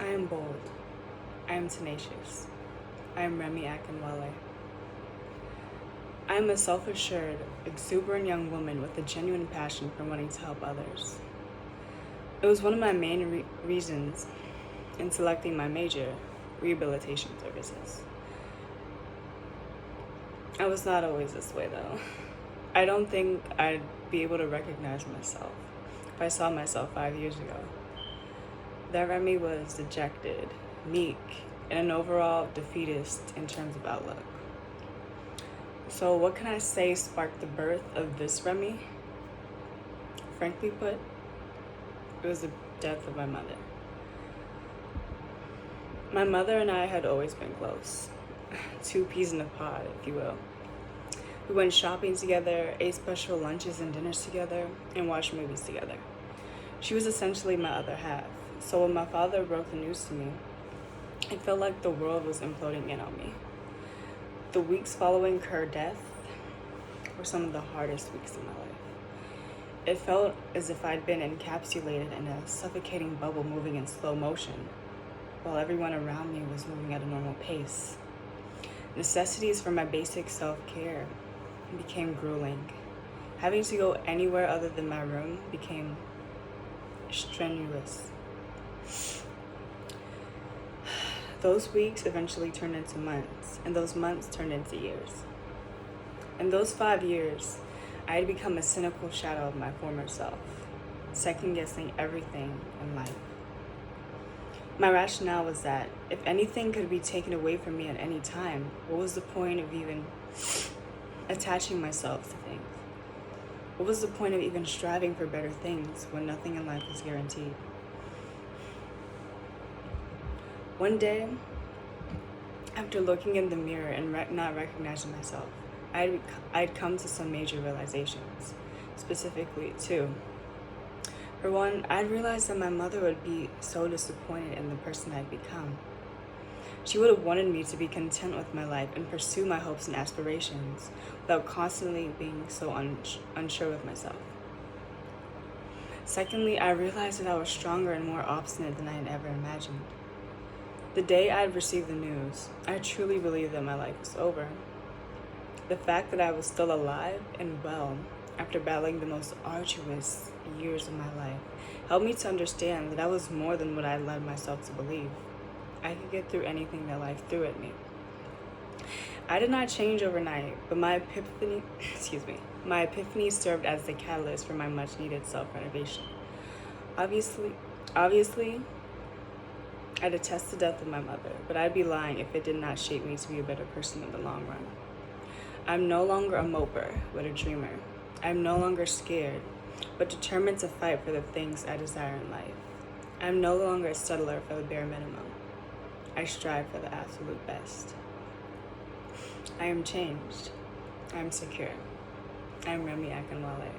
I am bold. I am tenacious. I am Remy Akinwale. I am a self-assured, exuberant young woman with a genuine passion for wanting to help others. It was one of my main reasons in selecting my major, rehabilitation services. I was not always this way though. I don't think I'd be able to recognize myself if I saw myself 5 years ago. That Remy was dejected, meek, and an overall defeatist in terms of outlook. So what can I say sparked the birth of this Remy? Frankly put, it was the death of my mother. My mother and I had always been close. Two peas in a pod, if you will. We went shopping together, ate special lunches and dinners together, and watched movies together. She was essentially my other half. So when my father broke the news to me, it felt like the world was imploding in on me. The weeks following her death were some of the hardest weeks of my life. It felt as if I'd been encapsulated in a suffocating bubble moving in slow motion, while everyone around me was moving at a normal pace. Necessities for my basic self-care became grueling. Having to go anywhere other than my room became strenuous. Those weeks eventually turned into months, and those months turned into years. In those 5 years, I had become a cynical shadow of my former self, second-guessing everything in life. My rationale was that if anything could be taken away from me at any time, what was the point of even attaching myself to things? What was the point of even striving for better things when nothing in life is guaranteed? One day, after looking in the mirror and not recognizing myself, I'd come to some major realizations, specifically two. For one, I'd realized that my mother would be so disappointed in the person I'd become. She would have wanted me to be content with my life and pursue my hopes and aspirations without constantly being so unsure with myself. Secondly, I realized that I was stronger and more obstinate than I had ever imagined. The day I had received the news, I truly believed that my life was over. The fact that I was still alive and well after battling the most arduous years of my life helped me to understand that I was more than what I led myself to believe. I could get through anything that life threw at me. I did not change overnight, but my epiphany served as the catalyst for my much-needed self-renovation. Obviously, I detest the death of my mother, but I'd be lying if it did not shape me to be a better person in the long run. I'm no longer a moper, but a dreamer. I'm no longer scared, but determined to fight for the things I desire in life. I'm no longer a settler for the bare minimum. I strive for the absolute best. I am changed. I am secure. I am Remy Akinwale.